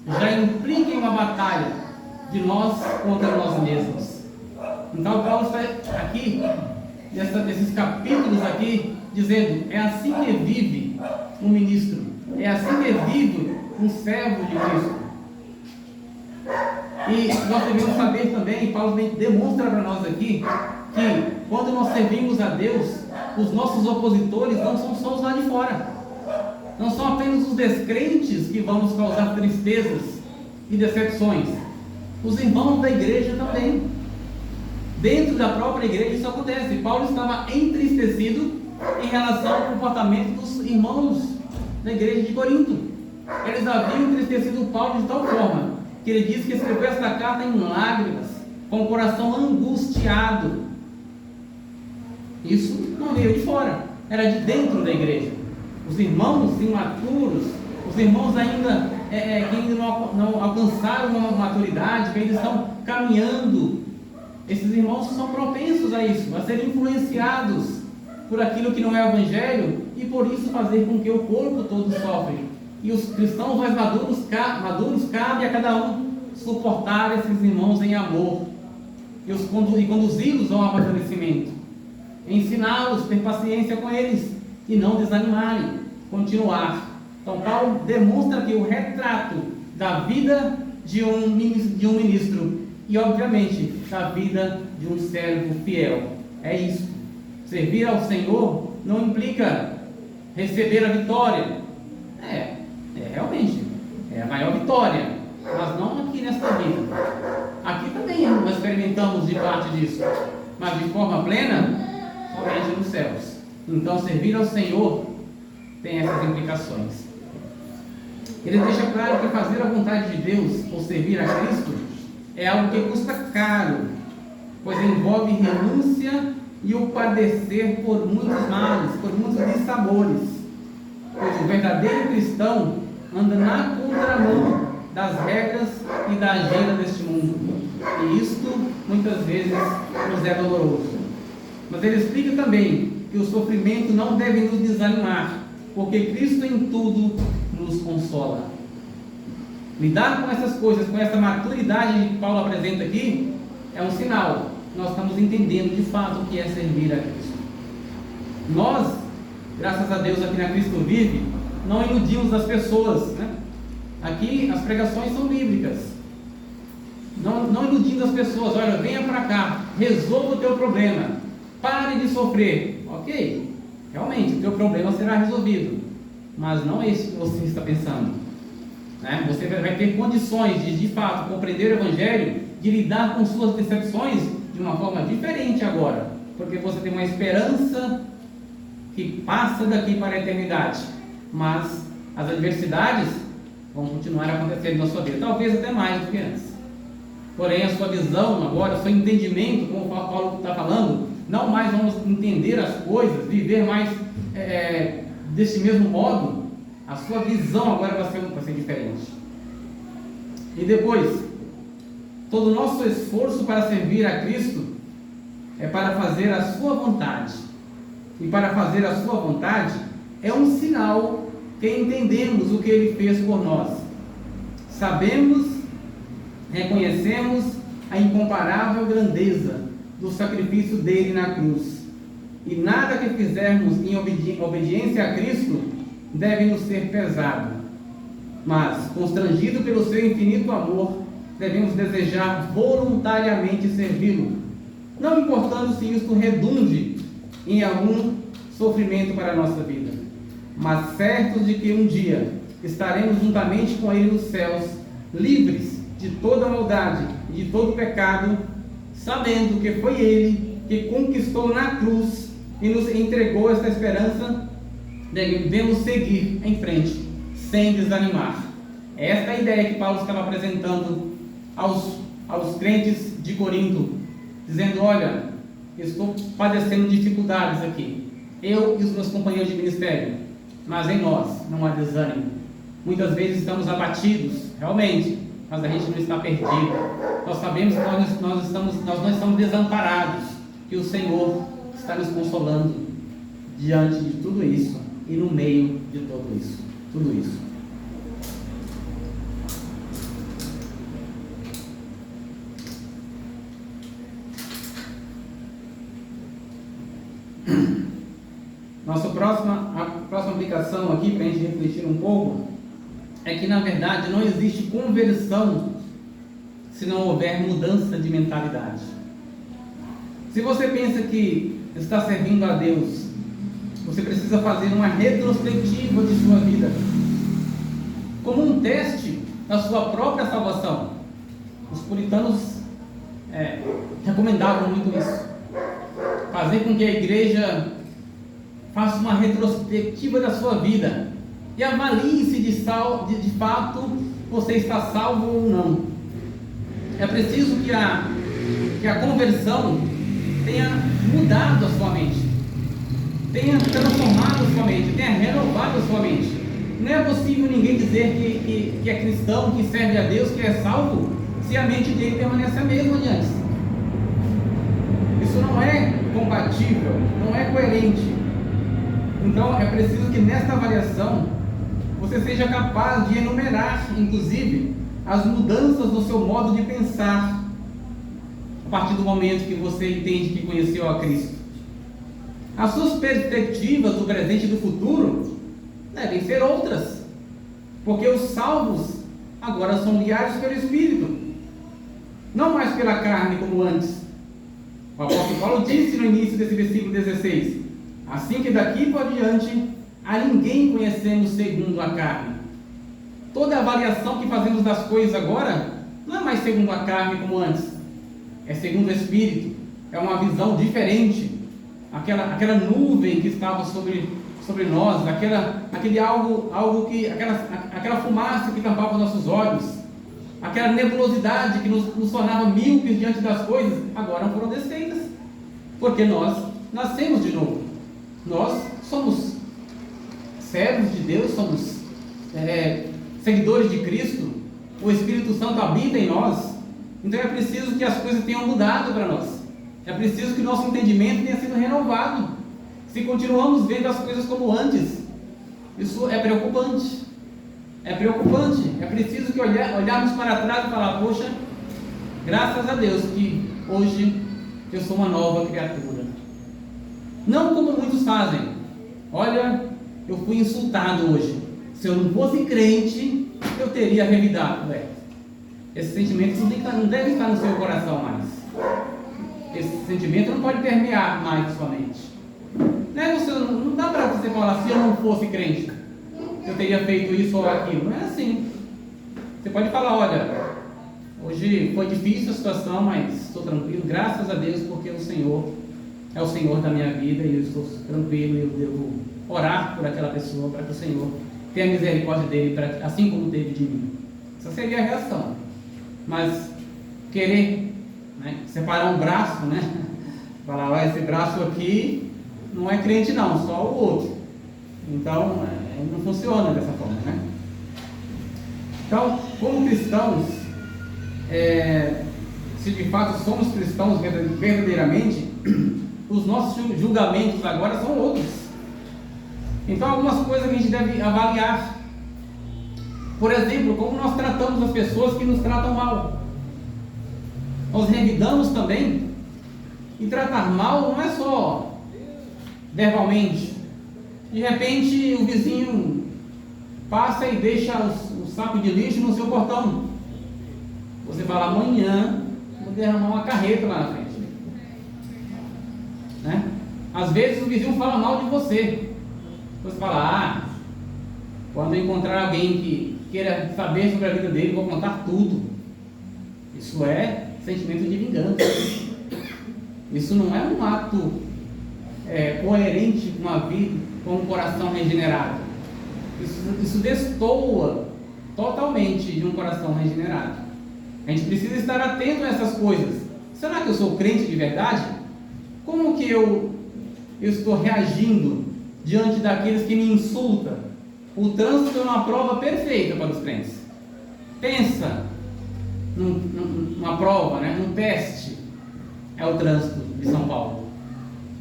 já implica em uma batalha de nós contra nós mesmos. Então Paulo está aqui, nesses capítulos aqui, dizendo: é assim que vive um ministro, é assim que vive um servo de Cristo. E nós devemos saber também, e Paulo demonstra para nós aqui, que quando nós servimos a Deus, os nossos opositores não são só os lá de fora, não são apenas os descrentes que vão nos causar tristezas e decepções, os irmãos da igreja também. Dentro da própria igreja isso acontece. Paulo estava entristecido em relação ao comportamento dos irmãos da igreja de Corinto. Eles haviam entristecido Paulo de tal forma que ele disse que escreveu esta carta em lágrimas, com o coração angustiado. Isso não veio de fora, era de dentro da igreja. Os irmãos imaturos, os irmãos ainda que ainda não alcançaram uma maturidade, que ainda estão caminhando, esses irmãos são propensos a isso, a serem influenciados por aquilo que não é o Evangelho, e por isso fazer com que o corpo todo sofre. E os cristãos mais maduros cabe a cada um suportar esses irmãos em amor e conduzi-los ao amadurecimento, ensiná-los, ter paciência com eles e não desanimarem, continuar. Então Paulo demonstra aqui o retrato da vida de um ministro e obviamente da vida de um servo fiel. É isso. Servir ao Senhor não implica receber a vitória. Realmente é a maior vitória, mas não aqui nesta vida. Aqui também nós experimentamos de parte disso, mas de forma plena somente nos céus. Então servir ao Senhor tem essas implicações. Ele deixa claro que fazer a vontade de Deus ou servir a Cristo é algo que custa caro, pois envolve renúncia e o padecer por muitos males, por muitos dissabores, pois o verdadeiro cristão anda na contramão das regras e da agenda deste mundo, e isto muitas vezes nos é doloroso. Mas ele explica também que o sofrimento não deve nos desanimar, porque Cristo em tudo nos consola. Lidar com essas coisas, com essa maturidade que Paulo apresenta aqui, é um sinal. Nós estamos entendendo de fato o que é servir a Cristo. Nós, graças a Deus, aqui na Cristo Vive, não iludimos as pessoas, né? Aqui as pregações são bíblicas. Não iludindo as pessoas. Olha, venha para cá, resolva o teu problema, pare de sofrer. Ok, realmente o teu problema será resolvido, mas não é isso que você está pensando, né? Você vai ter condições de fato compreender o Evangelho, de lidar com suas decepções de uma forma diferente agora, porque você tem uma esperança que passa daqui para a eternidade, mas as adversidades vão continuar acontecendo na sua vida, talvez até mais do que antes. Porém, a sua visão agora, o seu entendimento, como o Paulo está falando, não mais vamos entender as coisas, viver mais desse mesmo modo. A sua visão agora vai ser diferente. E depois, todo o nosso esforço para servir a Cristo é para fazer a sua vontade. E para fazer a sua vontade é um sinal que entendemos o que Ele fez por nós. Sabemos, reconhecemos a incomparável grandeza do sacrifício dele na cruz, e nada que fizermos em obediência a Cristo deve nos ser pesado, mas, constrangido pelo seu infinito amor, devemos desejar voluntariamente servi-lo, não importando se isto redunde em algum sofrimento para a nossa vida, mas certos de que um dia estaremos juntamente com Ele nos céus, livres de toda maldade e de todo pecado, sabendo que foi Ele que conquistou na cruz e nos entregou esta esperança. Devemos seguir em frente, sem desanimar. Esta é a ideia que Paulo estava apresentando aos crentes de Corinto, dizendo: olha, estou padecendo dificuldades aqui, eu e os meus companheiros de ministério, mas em nós não há desânimo. Muitas vezes estamos abatidos, realmente, mas a gente não está perdido. Nós sabemos que nós não estamos desamparados, que o Senhor está nos consolando diante de tudo isso e no meio de tudo isso. A próxima aplicação aqui, para a gente refletir um pouco, é que na verdade não existe conversão se não houver mudança de mentalidade. Se você pensa que está servindo a Deus, você precisa fazer uma retrospectiva de sua vida, como um teste da sua própria salvação. Os puritanos recomendavam muito isso, fazer com que a igreja faça uma retrospectiva da sua vida e avalie se de fato você está salvo ou não. É preciso que a conversão tenha mudado a sua mente, tenha transformado a sua mente, tenha renovado a sua mente. Não é possível ninguém dizer que é cristão, que serve a Deus, que é salvo, se a mente dele permanece a mesma de antes. Isso não é compatível, não é coerente. Então é preciso que nesta avaliação você seja capaz de enumerar, inclusive, as mudanças no seu modo de pensar a partir do momento que você entende que conheceu a Cristo. As suas perspectivas do presente e do futuro devem ser outras, porque os salvos agora são guiados pelo Espírito, não mais pela carne como antes. O apóstolo Paulo disse no início desse versículo 16: assim que daqui por diante a ninguém conhecemos segundo a carne. Toda a avaliação que fazemos das coisas agora não é mais segundo a carne como antes, é segundo o Espírito. É uma visão diferente. Aquela nuvem que estava sobre nós, aquela fumaça que tampava os nossos olhos, aquela nebulosidade que nos tornava míopes diante das coisas, agora foram desfeitas, porque nós nascemos de novo. Nós somos servos de Deus, somos seguidores de Cristo. O Espírito Santo habita em nós. Então é preciso que as coisas tenham mudado para nós. É preciso que o nosso entendimento tenha sido renovado. Se continuamos vendo as coisas como antes, isso é preocupante. É preocupante. É preciso que olharmos para trás e falar: poxa, graças a Deus que hoje eu sou uma nova criatura. Não como muitos fazem. Olha, eu fui insultado hoje. Se eu não fosse crente, eu teria revidado. Esse sentimento não deve estar no seu coração mais. Esse sentimento não pode permear mais sua mente. Não dá para você falar: se eu não fosse crente, eu teria feito isso ou aquilo. Não é assim. Você pode falar: olha, hoje foi difícil a situação, mas estou tranquilo, graças a Deus, porque o Senhor é o Senhor da minha vida e eu estou tranquilo e eu devo orar por aquela pessoa para que o Senhor tenha misericórdia dele, assim como teve de mim. Essa seria a reação. Mas querer separar um braço, falar: esse braço aqui não é crente não, só o outro. Então não funciona dessa forma, Então, como cristãos, se de fato somos cristãos verdadeiramente, os nossos julgamentos agora são outros. Então, algumas coisas que a gente deve avaliar. Por exemplo, como nós tratamos as pessoas que nos tratam mal. Nós revidamos também. E tratar mal não é só verbalmente. De repente o vizinho passa e deixa o saco de lixo no seu portão. Você fala: amanhã vou derramar uma carreta lá na frente. Às vezes o vizinho fala mal de você. Você fala: quando eu encontrar alguém que queira saber sobre a vida dele, vou contar tudo. Isso é sentimento de vingança. Isso não é um ato coerente com a vida, com o coração regenerado. Isso destoa totalmente de um coração regenerado. A gente precisa estar atento a essas coisas. Será que eu sou crente de verdade? Como que eu estou reagindo diante daqueles que me insultam? O trânsito é uma prova perfeita para os crentes. Pensa numa prova, num teste. É o trânsito de São Paulo.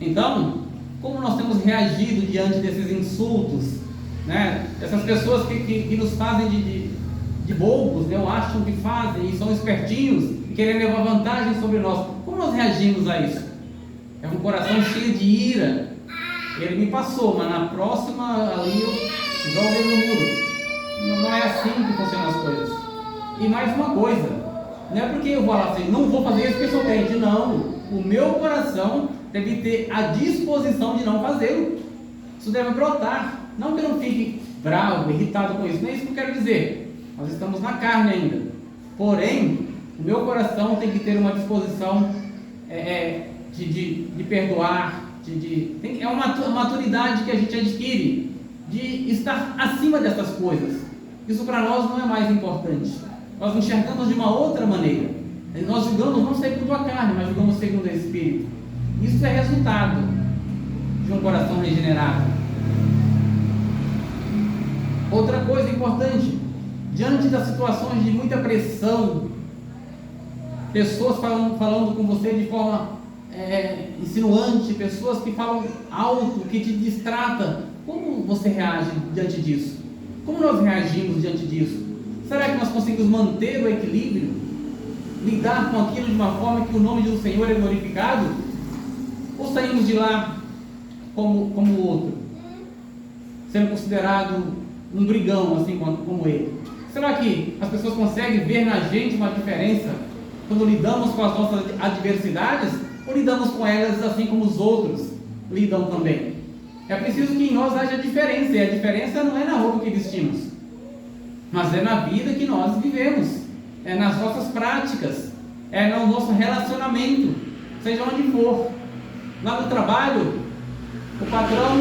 Então, como nós temos reagido diante desses insultos, essas pessoas que nos fazem de bobos, acham que fazem e são espertinhos e querem levar vantagem sobre nós. Como nós reagimos a isso? É um coração cheio de ira. Ele me passou, mas na próxima ali eu jogo ele no muro. Não é assim que funcionam as coisas. E mais uma coisa, não é porque eu vou lá assim: não vou fazer isso porque sou crente. Não, o meu coração deve ter a disposição de não fazê-lo. Isso deve brotar. Não que eu não fique bravo, irritado com isso. Não é isso que eu quero dizer. Nós estamos na carne ainda. Porém, o meu coração tem que ter uma disposição de perdoar. É uma maturidade que a gente adquire de estar acima dessas coisas. Isso para nós não é mais importante. Nós enxergamos de uma outra maneira. Nós julgamos não segundo a carne, mas julgamos segundo o Espírito. Isso é resultado de um coração regenerado. Outra coisa importante, diante das situações de muita pressão, pessoas falando com você de forma insinuante, pessoas que falam alto, que te distrata, como você reage diante disso? Como nós reagimos diante disso? Será que nós conseguimos manter o equilíbrio? Lidar com aquilo de uma forma que o nome do Senhor é glorificado? Ou saímos de lá como o outro, sendo considerado um brigão, assim como ele? Será que as pessoas conseguem ver na gente uma diferença quando lidamos com as nossas adversidades, ou lidamos com elas assim como os outros lidam também? É preciso que em nós haja diferença, e a diferença não é na roupa que vestimos, mas é na vida que nós vivemos, é nas nossas práticas, é no nosso relacionamento, seja onde for. Lá no trabalho, o patrão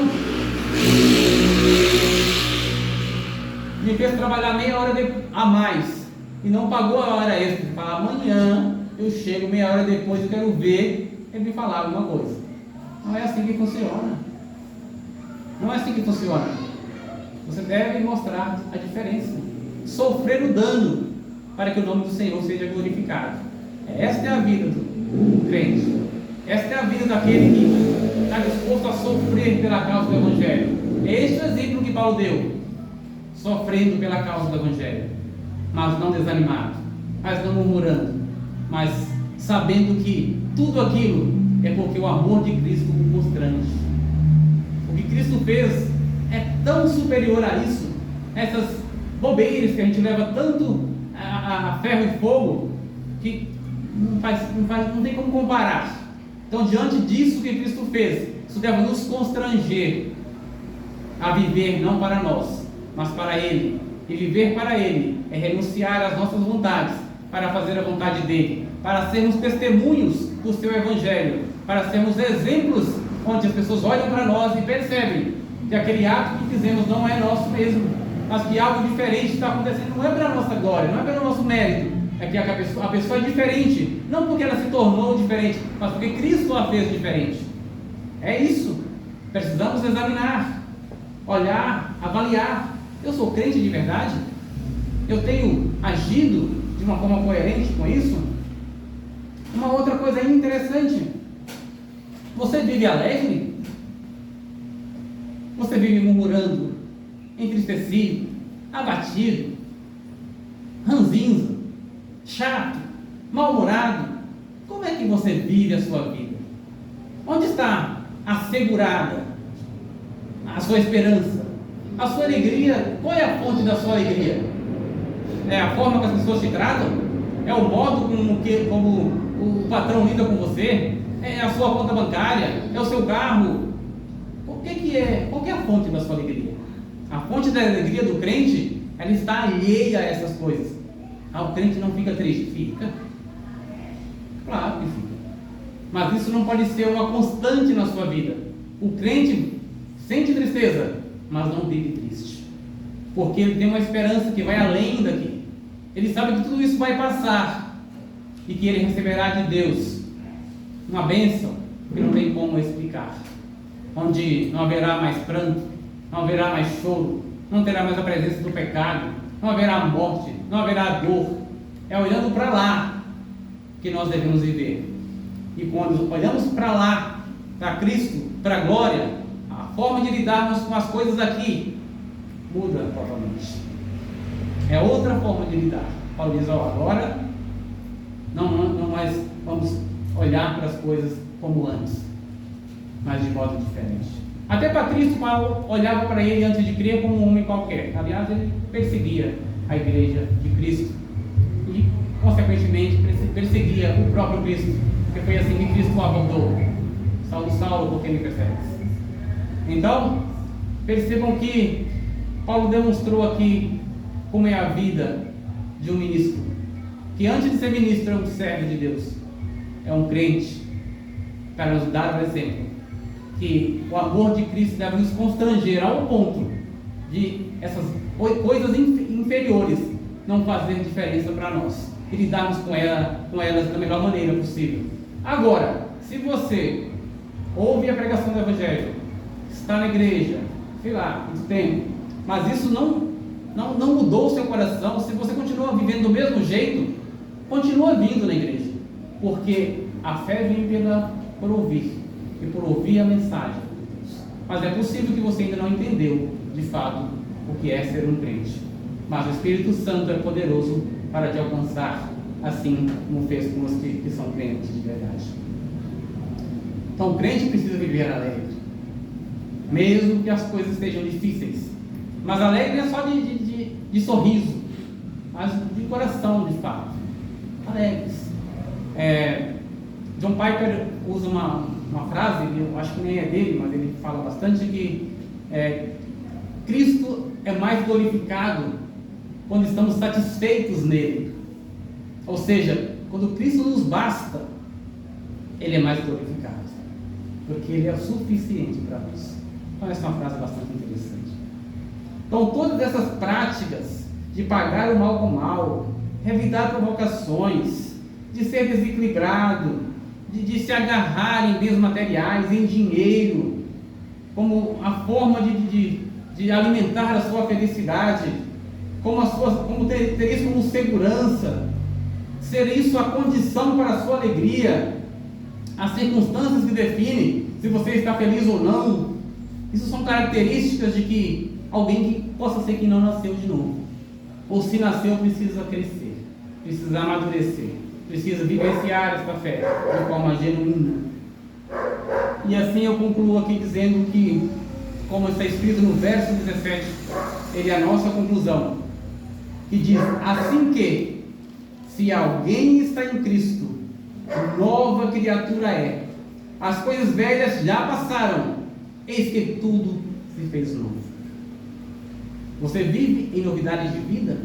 me fez trabalhar meia hora a mais e não pagou a hora extra. Fala, amanhã eu chego meia hora depois, eu quero ver ele me falar alguma coisa. Não é assim que funciona. Não é assim que funciona. Você deve mostrar a diferença, sofrer o dano para que o nome do Senhor seja glorificado. Esta é a vida do crente. Esta é a vida daquele que está disposto a sofrer pela causa do Evangelho. Este é o exemplo que Paulo deu, sofrendo pela causa do Evangelho, mas não desanimado, mas não murmurando, mas sabendo que tudo aquilo é porque o amor de Cristo o constrange. O que Cristo fez é tão superior a isso, essas bobeiras que a gente leva tanto a ferro e fogo, que não tem como comparar. Então, diante disso que Cristo fez, isso deve nos constranger a viver não para nós, mas para Ele. E viver para Ele é renunciar às nossas vontades para fazer a vontade dEle, para sermos testemunhos do Seu Evangelho, para sermos exemplos onde as pessoas olham para nós e percebem que aquele ato que fizemos não é nosso mesmo, mas que algo diferente está acontecendo. Não é para a nossa glória, não é pelo nosso mérito, é que a pessoa é diferente, não porque ela se tornou diferente, mas porque Cristo a fez diferente. É isso. Precisamos examinar, olhar, avaliar. Eu sou crente de verdade? Eu tenho agido de uma forma coerente com isso? Uma outra coisa interessante: você vive alegre? Você vive murmurando, entristecido, abatido, ranzinza, chato, mal-humorado? Como é que você vive a sua vida? Onde está assegurada a sua esperança, a sua alegria? Qual é a fonte da sua alegria? É a forma que as pessoas te tratam? É o modo como o patrão lida com você? É a sua conta bancária? É o seu carro? Qual que é a fonte da sua alegria? A fonte da alegria do crente, ela está alheia a essas coisas. O crente não fica triste? Fica. Claro que fica. Mas isso não pode ser uma constante na sua vida. O crente sente tristeza, mas não vive triste, porque ele tem uma esperança que vai além daqui. Ele sabe que tudo isso vai passar e que ele receberá de Deus uma bênção que não tem como explicar, onde não haverá mais pranto, não haverá mais choro, não terá mais a presença do pecado, não haverá morte, não haverá dor. É olhando para lá que nós devemos viver. E quando olhamos para lá, para Cristo, para a glória, a forma de lidarmos com as coisas aqui muda totalmente. É outra forma de lidar. Paulo diz, agora não mais vamos olhar para as coisas como antes, mas de modo diferente. Até para Cristo, Paulo olhava para ele antes de crer como um homem qualquer. Aliás, ele perseguia a igreja de Cristo e, consequentemente, perseguia o próprio Cristo, porque foi assim que Cristo o abordou. Saulo, Saulo, por que me persegues? Então, percebam que Paulo demonstrou aqui como é a vida de um ministro, que antes de ser ministro é um servo de Deus, é um crente, para nos dar o exemplo que o amor de Cristo deve nos constranger ao ponto de essas coisas inferiores não fazerem diferença para nós e lidarmos com elas da melhor maneira possível. Agora, se você ouve a pregação do Evangelho, está na igreja, sei lá, muito tempo, mas isso não não mudou o seu coração, se você continua vivendo do mesmo jeito, continua vindo na igreja, porque a fé vem por ouvir, e por ouvir a mensagem de Deus. Mas é possível que você ainda não entendeu, de fato, o que é ser um crente. Mas o Espírito Santo é poderoso para te alcançar, assim como fez com os que são crentes de verdade. Então o crente precisa viver alegre, mesmo que as coisas estejam difíceis. Mas alegre não é só de sorriso, mas de coração, de fato. Alegres. John Piper usa uma frase, eu acho que nem é dele, mas ele fala bastante, que Cristo é mais glorificado quando estamos satisfeitos nele. Ou seja, quando Cristo nos basta, Ele é mais glorificado, porque Ele é o suficiente para nós. Então essa é uma frase bastante interessante. Então todas essas práticas de pagar o mal com o mal, revidar provocações, de ser desequilibrado, de se agarrar em bens materiais, em dinheiro, como a forma de alimentar a sua felicidade, como ter isso como segurança, ser isso a condição para a sua alegria, as circunstâncias que definem se você está feliz ou não. Isso são características de que alguém que possa ser que não nasceu de novo, ou se nasceu precisa crescer, precisa amadurecer, precisa vivenciar esta fé de forma genuína. E assim eu concluo aqui dizendo que, como está escrito no verso 17, ele é a nossa conclusão, que diz: assim que, se alguém está em Cristo, nova criatura é, as coisas velhas já passaram, eis que tudo se fez novo. Você vive em novidade de vida?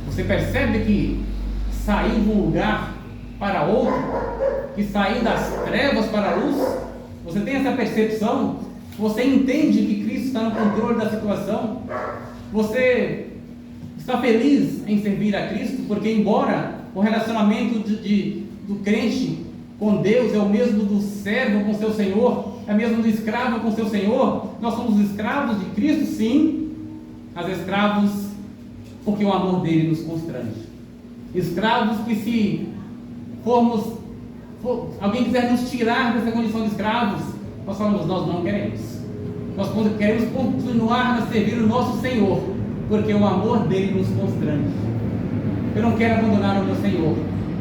Você percebe que saiu de um lugar para outro, que saiu das trevas para a luz? Você tem essa percepção? Você entende que Cristo está no controle da situação? Você está feliz em servir a Cristo? Porque embora o relacionamento do crente com Deus é o mesmo do servo com seu Senhor, é o mesmo do escravo com seu Senhor, nós somos escravos de Cristo, sim, mas escravos porque o amor dele nos constrange. Escravos que, se alguém quiser nos tirar dessa condição de escravos, nós falamos: nós não queremos. Nós queremos continuar a servir o nosso Senhor, porque o amor dele nos constrange. Eu não quero abandonar o meu Senhor,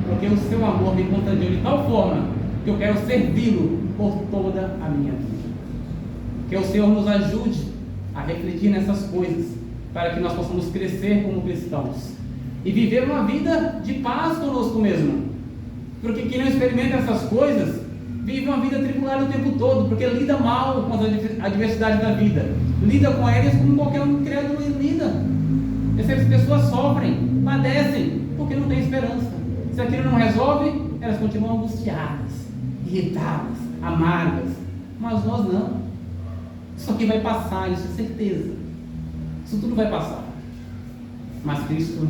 porque o seu amor me constrangiu de tal forma que eu quero servi-lo por toda a minha vida. Que o Senhor nos ajude a refletir nessas coisas, para que nós possamos crescer como cristãos e viver uma vida de paz conosco mesmo. Porque quem não experimenta essas coisas vive uma vida tribulada o tempo todo, porque lida mal com as adversidades da vida, lida com elas como qualquer um incrédulo lida. Essas pessoas sofrem, padecem, porque não tem esperança. Se aquilo não resolve, elas continuam angustiadas, irritadas, amargas. Mas nós não. Isso aqui vai passar, isso é certeza. Isso tudo vai passar. Mas Cristo,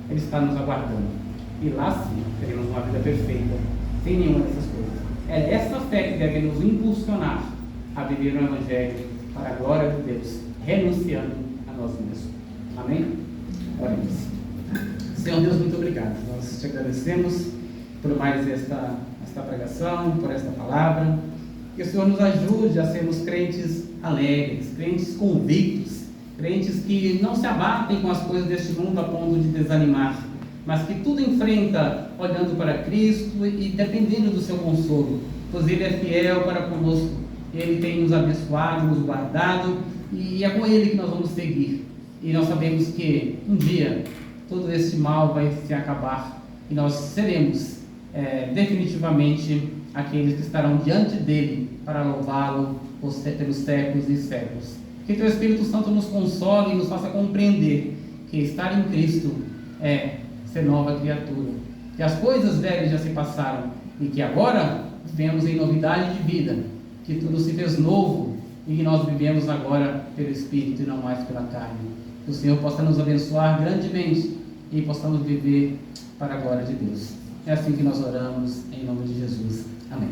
Ele está nos aguardando. E lá sim, teremos uma vida perfeita, sem nenhuma dessas coisas. É essa fé que deve nos impulsionar a viver o Evangelho para a glória de Deus, renunciando a nós mesmos. Amém? Oremos. Senhor Deus, muito obrigado. Nós te agradecemos por mais esta pregação, por esta palavra. Que o Senhor nos ajude a sermos crentes alegres, crentes convictos, crentes que não se abatem com as coisas deste mundo a ponto de desanimar, mas que tudo enfrenta olhando para Cristo e dependendo do seu consolo, pois Ele é fiel para conosco, Ele tem nos abençoado, nos guardado, e é com Ele que nós vamos seguir. E nós sabemos que um dia todo esse mal vai se acabar e nós seremos definitivamente aqueles que estarão diante dele para louvá-lo pelos séculos e séculos. Que teu Espírito Santo nos console e nos faça compreender que estar em Cristo é ser nova criatura, que as coisas velhas já se passaram e que agora vivemos em novidade de vida, que tudo se fez novo e que nós vivemos agora pelo Espírito e não mais pela carne. Que o Senhor possa nos abençoar grandemente e possamos viver para a glória de Deus. É assim que nós oramos, em nome de Jesus. Amém.